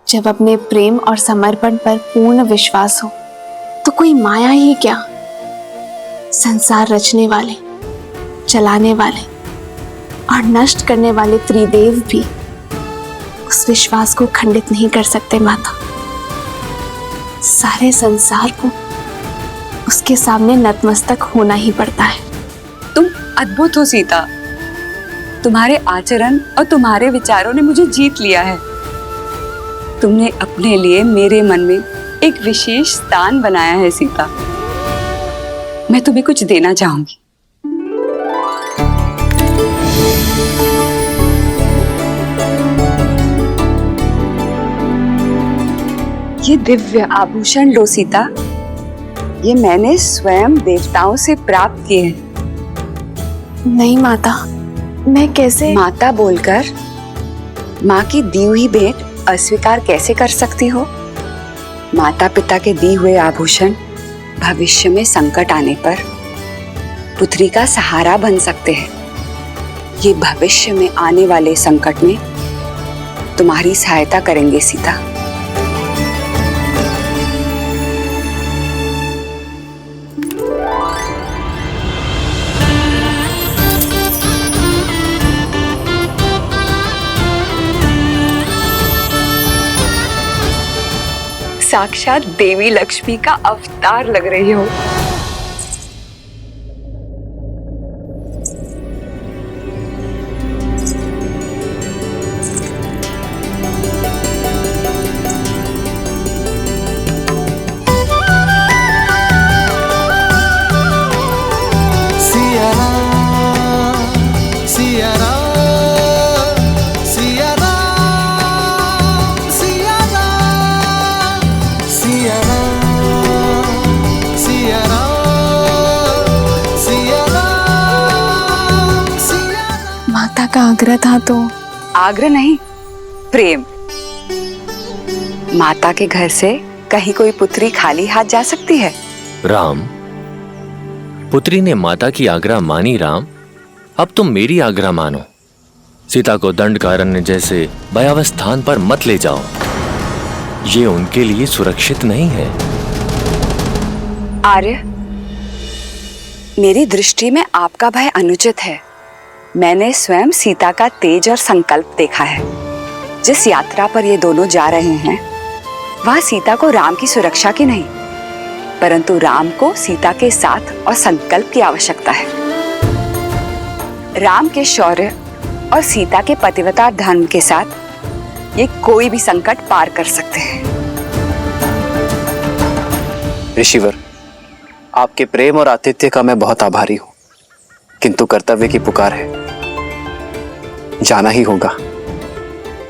जब अपने प्रेम और समर्पण पर पूर्ण विश्वास हो तो कोई माया ही क्या, संसार रचने वाले, चलाने वाले और नष्ट करने वाले त्रिदेव भी उस विश्वास को खंडित नहीं कर सकते माता। सारे संसार को उसके सामने नतमस्तक होना ही पड़ता है। तुम अद्भुत हो सीता। तुम्हारे आचरण और तुम्हारे विचारों ने मुझे जीत लिया है। तुमने अपने लिए मेरे मन में एक विशेष स्थान बनाया है सीता। मैं तुम्हें कुछ देना चाहूंगी। ये दिव्य आभूषण लो सीता। ये मैंने स्वयं देवताओं से प्राप्त किए हैं। नहीं माता, मैं कैसे? माता बोलकर माँ की दी हुई भेंट अस्वीकार कैसे कर सकती हो? माता पिता के दिए हुए आभूषण भविष्य में संकट आने पर पुत्री का सहारा बन सकते हैं। ये भविष्य में आने वाले संकट में तुम्हारी सहायता करेंगे सीता। साक्षात देवी लक्ष्मी का अवतार लग रही हो। का आग्रह था तो? आग्रह नहीं, प्रेम। माता के घर से कहीं कोई पुत्री खाली हाथ जा सकती है? राम, पुत्री ने माता की आग्रह मानी। राम, अब तुम मेरी आग्रह मानो। सीता को दंडकारण्य जैसे भयावह स्थान पर मत ले जाओ। ये उनके लिए सुरक्षित नहीं है। आर्य, मेरी दृष्टि में आपका भय अनुचित है। मैंने स्वयं सीता का तेज और संकल्प देखा है। जिस यात्रा पर ये दोनों जा रहे हैं वहां सीता को राम की सुरक्षा की नहीं, परंतु राम को सीता के साथ और संकल्प की आवश्यकता है। राम के शौर्य और सीता के पतिव्रता धर्म के साथ ये कोई भी संकट पार कर सकते हैं। ऋषिवर, आपके प्रेम और आतिथ्य का मैं बहुत आभारी हूं, किंतु कर्तव्य की पुकार है, जाना ही होगा।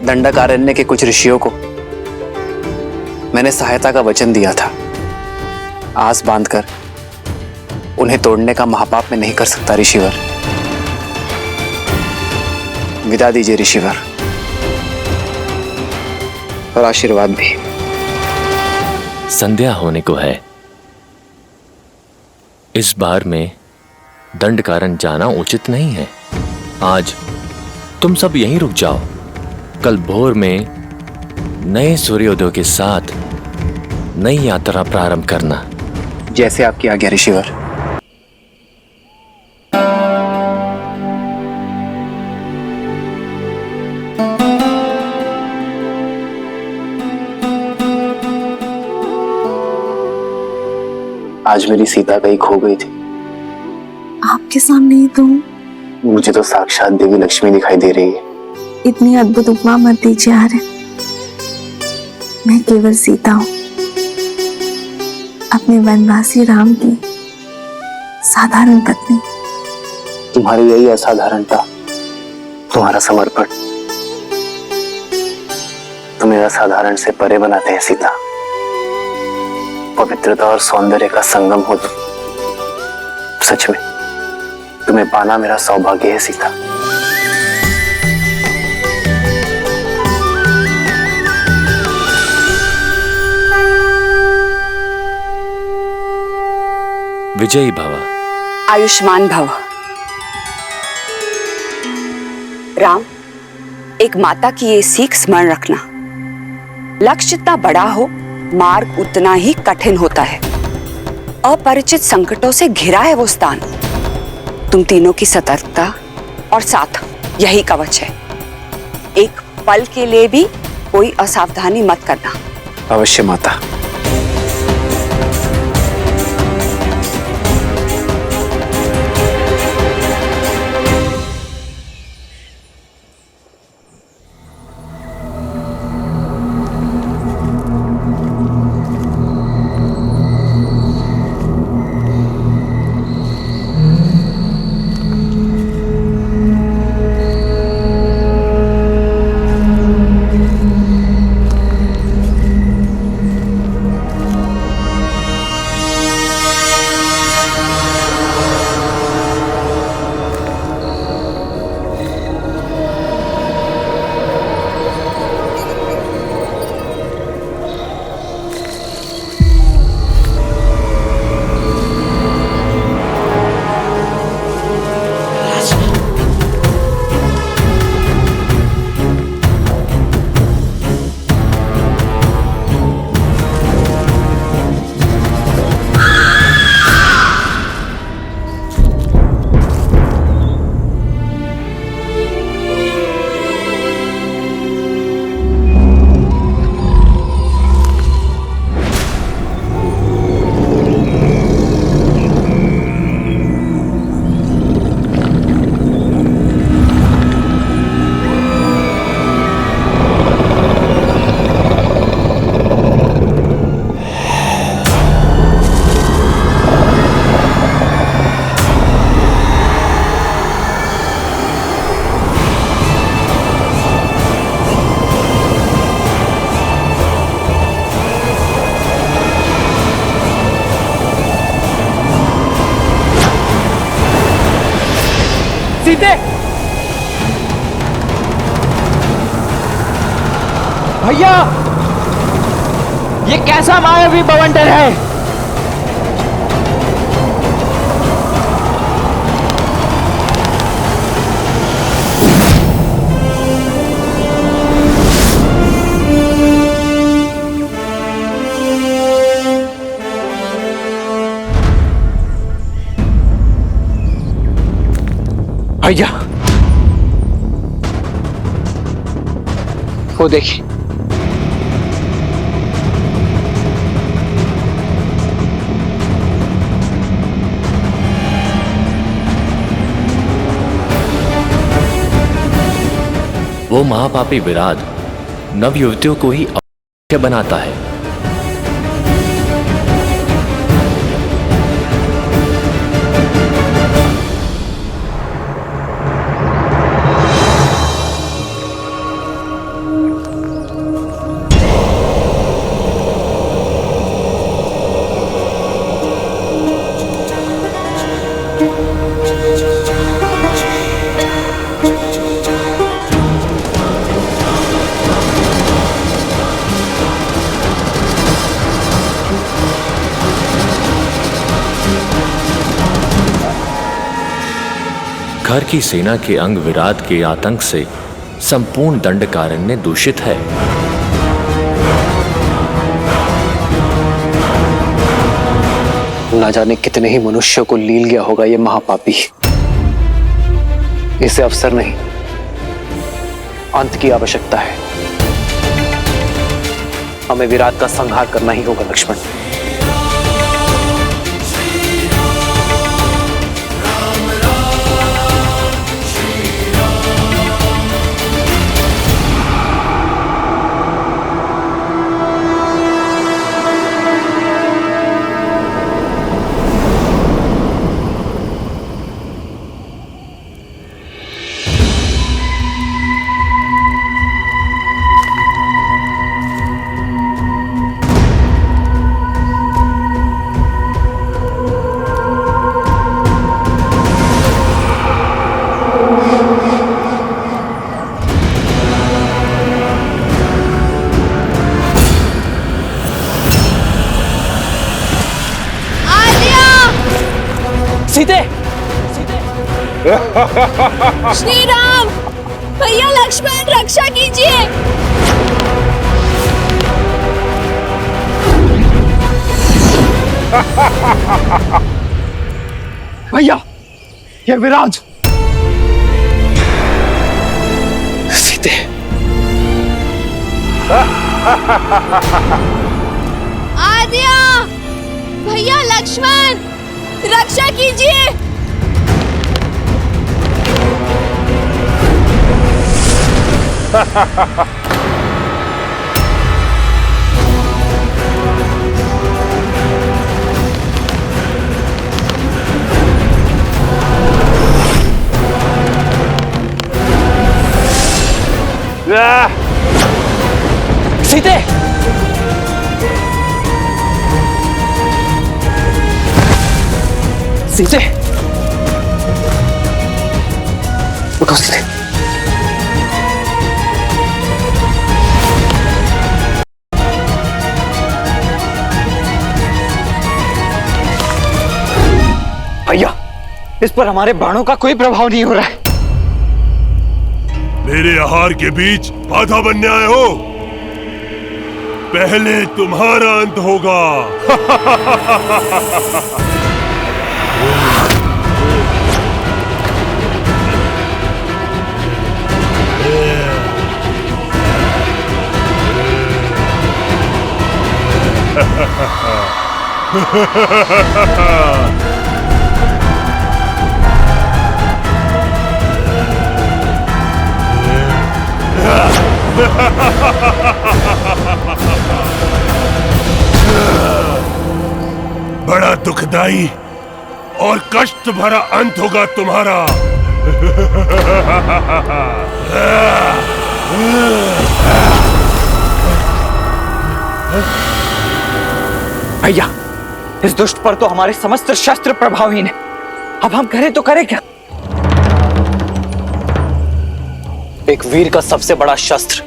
दंडकारण्य के कुछ ऋषियों को मैंने सहायता का वचन दिया था। आस बांधकर उन्हें तोड़ने का महापाप मैं नहीं कर सकता ऋषिवर। विदा दीजिए ऋषिवर, और आशीर्वाद भी। संध्या होने को है। इस बार में दंडकारण्य जाना उचित नहीं है। आज तुम सब यहीं रुक जाओ। कल भोर में नए सूर्योदय के साथ नई यात्रा प्रारंभ करना। जैसे आपकी आज्ञा ऋषिवर। आज मेरी सीता कहीं खो गई थी। आपके सामने ही तो। मुझे तो साक्षात देवी लक्ष्मी दिखाई दे रही है। इतनी अद्भुत उपमा मत दीजिए आर्य। मैं केवल सीता हूं, अपने वनवासी राम की साधारण पत्नी। तुम्हारी यही असाधारणता, तुम्हारा समर्पण तुम्हें असाधारण से परे बनाते हैं सीता। पवित्रता और सौंदर्य का संगम हो तुम। सच में तुम्हें पाना मेरा सौभाग्य है सीता। विजयी भव। आयुष्मान भव। राम, एक माता की ये सीख स्मरण रखना। लक्ष्य जितना बड़ा हो, मार्ग उतना ही कठिन होता है। अपरिचित संकटों से घिरा है वो स्थान। तुम तीनों की सतर्कता और साथ यही कवच है। एक पल के लिए भी कोई असावधानी मत करना। अवश्य माता। सीते, भैया, ये कैसा मायावी बवंडर है? भैया, वो देखिए। वो महापापी विराट नवयुवतियों को ही अवश्य बनाता है। घर की सेना के अंग विराट के आतंक से संपूर्ण दंडकारण्य दूषित है। ना जाने कितने ही मनुष्यों को लील गया होगा ये महापापी। इसे अवसर नहीं, अंत की आवश्यकता है। हमें विराट का संहार करना ही होगा लक्ष्मण। सीते, श्री राम, भैया लक्ष्मण रक्षा कीजिए। भैया, ये विराज। सीते, आद्या, भैया लक्ष्मण, रक्षा कीजिए। सीते, सीते, उठो सीते। भैया, इस पर हमारे बाणों का कोई प्रभाव नहीं हो रहा है। मेरे आहार के बीच बाधा बनने आए हो? पहले तुम्हारा अंत होगा। बड़ा दुखदाई और कष्ट भरा अंत होगा तुम्हारा। भैया, इस दुष्ट पर तो हमारे समस्त शस्त्र प्रभावहीन है। अब हम करें तो करें क्या? एक वीर का सबसे बड़ा शस्त्र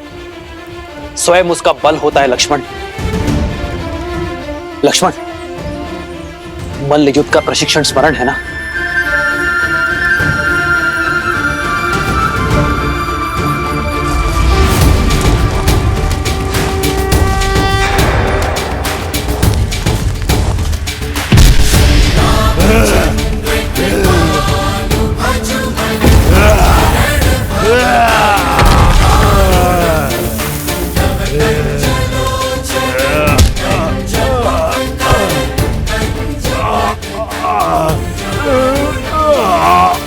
स्वयं उसका बल होता है लक्ष्मण। लक्ष्मण, मल्ल युद्ध का प्रशिक्षण स्मरण है ना?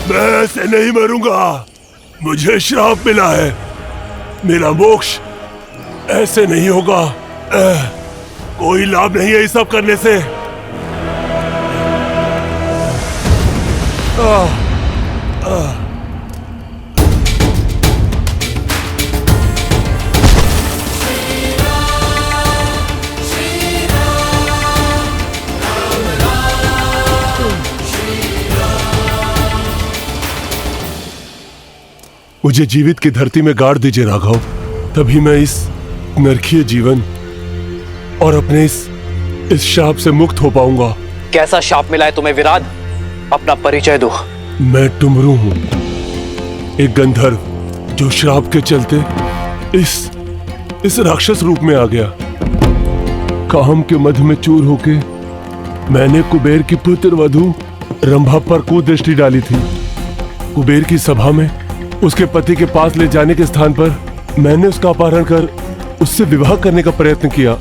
मैं ऐसे नहीं मरूंगा। मुझे श्राप मिला है। मेरा मोक्ष ऐसे नहीं होगा। कोई लाभ नहीं है ये सब करने से। मुझे जीवित की धरती में गाड़ दीजिए राघव, तभी मैं इस नरकीय जीवन और अपने इस शाप से मुक्त हो पाऊंगा। कैसा शाप मिला है तुम्हें विराट? अपना परिचय दो। मैं टुमरू हूं, एक गंधर्व जो श्राप के चलते इस राक्षस रूप में आ गया। काम के मध में चूर होके मैंने कुबेर की पुत्र वधू रंभा पर कुदृष्टि डाली थी। कुबेर की सभा में उसके पति के पास ले जाने के स्थान पर मैंने उसका अपहरण कर उससे विवाह करने का प्रयत्न किया,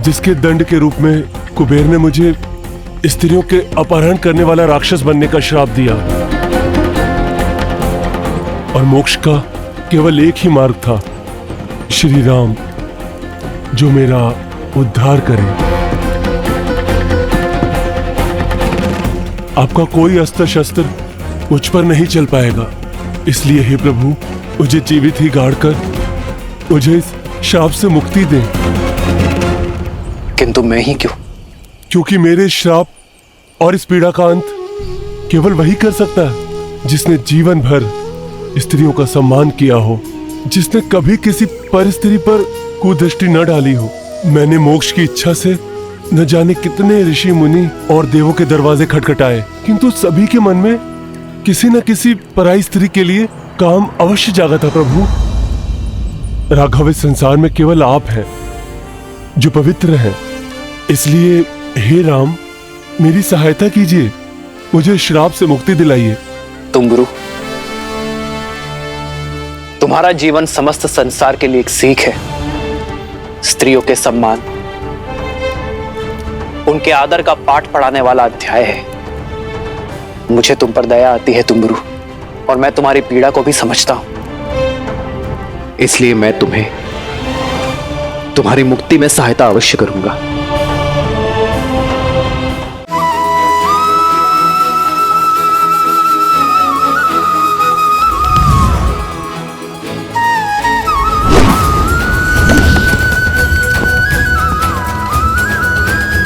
जिसके दंड के रूप में कुबेर ने मुझे स्त्रियों के अपहरण करने वाला राक्षस बनने का श्राप दिया। और मोक्ष का केवल एक ही मार्ग था, श्री राम, जो मेरा उद्धार करे। आपका कोई अस्त्र शस्त्र मुझ पर नहीं चल पाएगा, इसलिए हे प्रभु, मुझे जीवित ही गाड़कर मुझे इस श्राप से मुक्ति दें। किंतु मैं ही क्यों? क्योंकि मेरे श्राप और इस पीड़ा का अंत केवल वही कर सकता है जिसने जीवन भर स्त्रियों का सम्मान किया हो, जिसने कभी किसी पर स्त्री पर कुदृष्टि न डाली हो। मैंने मोक्ष की इच्छा से न जाने कितने ऋषि मुनि और देवों के दरवाजे खटखटाए, किंतु सभी के मन में किसी न किसी पराई स्त्री के लिए काम अवश्य जागा था। प्रभु, राघव, इस संसार में केवल आप हैं जो पवित्र हैं, इसलिए हे राम, मेरी सहायता कीजिए, मुझे श्राप से मुक्ति दिलाइए। तुम्बुरु, तुम्हारा जीवन समस्त संसार के लिए एक सीख है। स्त्रियों के सम्मान, उनके आदर का पाठ पढ़ाने वाला अध्याय है। मुझे तुम पर दया आती है तुम्बुरु, और मैं तुम्हारी पीड़ा को भी समझता हूं। इसलिए मैं तुम्हें तुम्हारी मुक्ति में सहायता अवश्य करूंगा।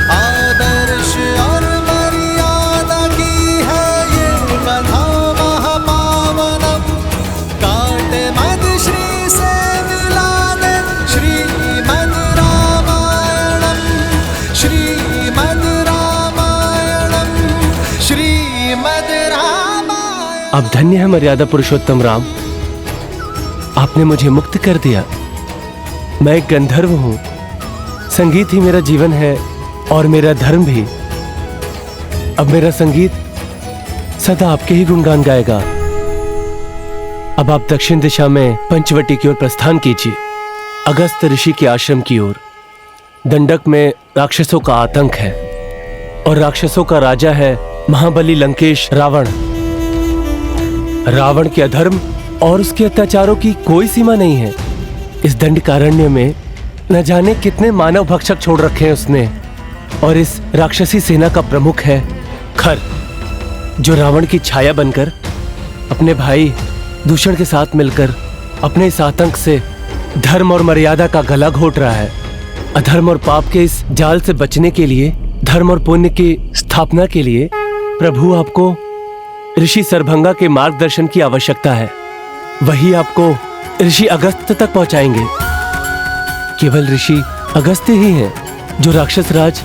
आदर्श और मर्यादा की है ये कथा महापावनम। काटे मद श्री से मिला दे श्रीमद् रामायणम, श्रीमद् रामायणम, श्रीमद् रामायणम। अब धन्य है मर्यादा पुरुषोत्तम राम, आपने मुझे मुक्त कर दिया। मैं एक गंधर्व हूँ, संगीत ही मेरा जीवन है और मेरा धर्म भी। अब मेरा संगीत सदा आपके ही गुणगान गाएगा। अब आप दक्षिण दिशा में पंचवटी की ओर प्रस्थान कीजिए, अगस्त ऋषि के आश्रम की ओर। दंडक में राक्षसों का आतंक है और राक्षसों का राजा है महाबली लंकेश रावण। रावण के अधर्म और उसके अत्याचारों की कोई सीमा नहीं है। इस दंडकारण्य में न जाने कितने मानव भक्षक छोड़ रखे हैं उसने। और इस राक्षसी सेना का प्रमुख है खर, जो रावण की छाया बनकर अपने भाई दूषण के साथ मिलकर अपने इस आतंक से धर्म और मर्यादा का गला घोट रहा है। अधर्म और पाप के इस जाल से बचने के लिए, धर्म और पुण्य की स्थापना के लिए प्रभु आपको ऋषि सरभंगा के मार्गदर्शन की आवश्यकता है। वही आपको ऋषि अगस्त तक पहुंचाएंगे। केवल ऋषि अगस्त्य ही हैं जो राक्षस राज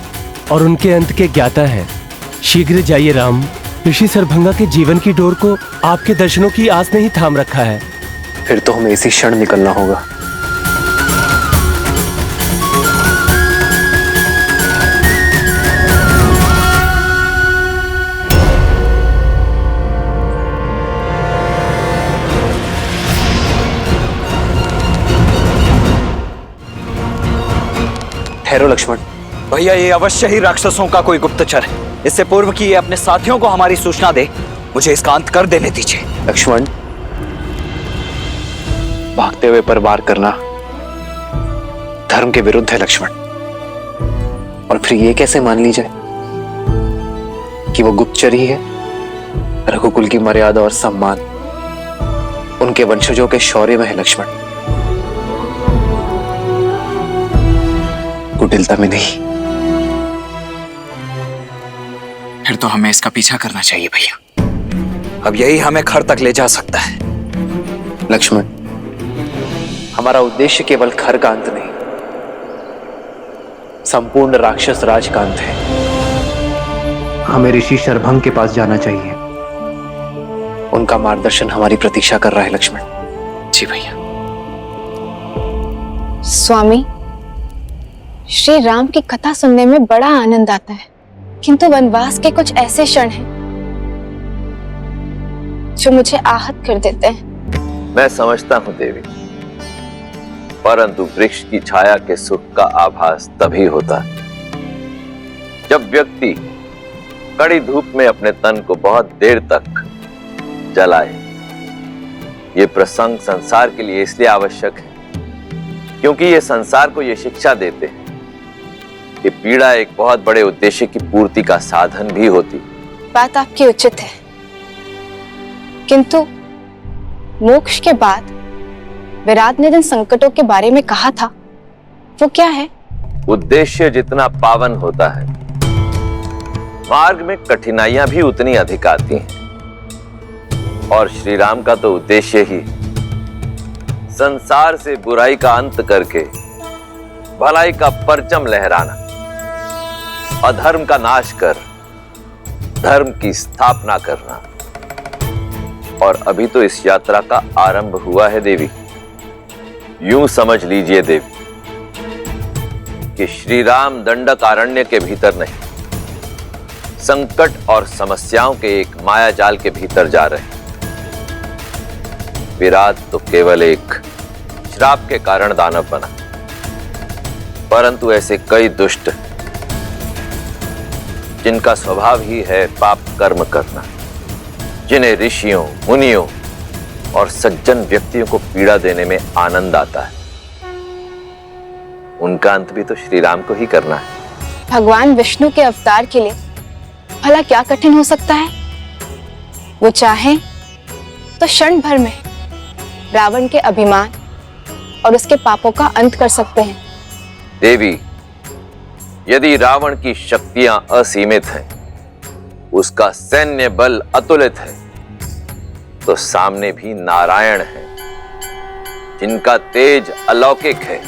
और उनके अंत के ज्ञाता है। शीघ्र जाइए राम, ऋषि सरभंगा के जीवन की डोर को आपके दर्शनों की आस ने ही थाम रखा है। फिर तो हमें इसी क्षण निकलना होगा। ठहरो लक्ष्मण। भैया, ये अवश्य ही राक्षसों का कोई गुप्तचर है। इससे पूर्व कि ये अपने साथियों को हमारी सूचना दे, मुझे इसका अंत कर देने दीजिए। लक्ष्मण, भागते हुए पर वार करना धर्म के विरुद्ध है लक्ष्मण। और फिर ये कैसे मान ली जाए कि वो गुप्तचर ही है? रघुकुल की मर्यादा और सम्मान उनके वंशजों के शौर्य में है लक्ष्मण, कुटिलता में नहीं। फिर तो हमें इसका पीछा करना चाहिए भैया। अब यही हमें खर तक ले जा सकता है। लक्ष्मण, हमारा उद्देश्य केवल खर का अंत नहीं, संपूर्ण राक्षस राज का अंत है। हमें ऋषि शरभंग के पास जाना चाहिए। उनका मार्गदर्शन हमारी प्रतीक्षा कर रहा है लक्ष्मण। जी भैया। स्वामी, श्री राम की कथा सुनने में बड़ा आनंद आता है, किंतु वनवास के कुछ ऐसे क्षण हैं जो मुझे आहत कर देते हैं। मैं समझता हूं देवी, परंतु वृक्ष की छाया के सुख का आभास तभी होता है जब व्यक्ति कड़ी धूप में अपने तन को बहुत देर तक जलाए। ये प्रसंग संसार के लिए इसलिए आवश्यक है क्योंकि ये संसार को ये शिक्षा देते हैं कि पीड़ा एक बहुत बड़े उद्देश्य की पूर्ति का साधन भी होती। बात आपकी उचित है, किंतु मोक्ष के बाद विराट ने जिन संकटों के बारे में कहा था, वो क्या है? उद्देश्य जितना पावन होता है, मार्ग में कठिनाइयां भी उतनी अधिक आती हैं। और श्री राम का तो उद्देश्य ही संसार से बुराई का अंत करके भलाई का परचम लहराना, अधर्म का नाश कर धर्म की स्थापना करना। और अभी तो इस यात्रा का आरंभ हुआ है देवी। यूं समझ लीजिए देवी कि श्री राम दंडकारण्य के भीतर नहीं, संकट और समस्याओं के एक माया जाल के भीतर जा रहे हैं। विराट तो केवल एक श्राप के कारण दानव बना, परंतु ऐसे कई दुष्ट जिनका स्वभाव ही है पाप कर्म करना, जिन्हें ऋषियों, मुनियों और सज्जन व्यक्तियों को पीड़ा देने में आनंद आता है, उनका अंत भी तो श्री राम को ही करना है। भगवान विष्णु के अवतार के लिए भला क्या कठिन हो सकता है? वो चाहे तो क्षण भर में रावण के अभिमान और उसके पापों का अंत कर सकते हैं। देवी, यदि रावण की शक्तियां असीमित हैं, उसका सैन्य बल अतुलित है, तो सामने भी नारायण है जिनका तेज अलौकिक है,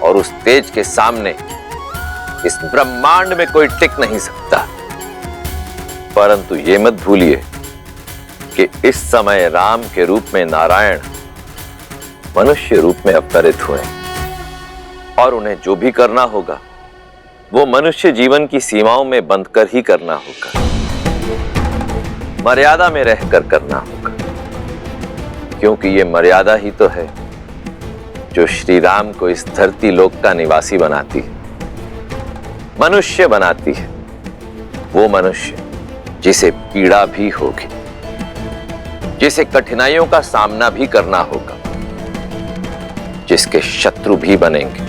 और उस तेज के सामने इस ब्रह्मांड में कोई टिक नहीं सकता। परंतु ये मत भूलिए कि इस समय राम के रूप में नारायण मनुष्य रूप में अवतरित हुए, और उन्हें जो भी करना होगा वो मनुष्य जीवन की सीमाओं में बंधकर ही करना होगा, मर्यादा में रहकर करना होगा, क्योंकि ये मर्यादा ही तो है जो श्री राम को इस धरती लोक का निवासी बनाती है, मनुष्य बनाती है। वो मनुष्य जिसे पीड़ा भी होगी, जिसे कठिनाइयों का सामना भी करना होगा, जिसके शत्रु भी बनेंगे,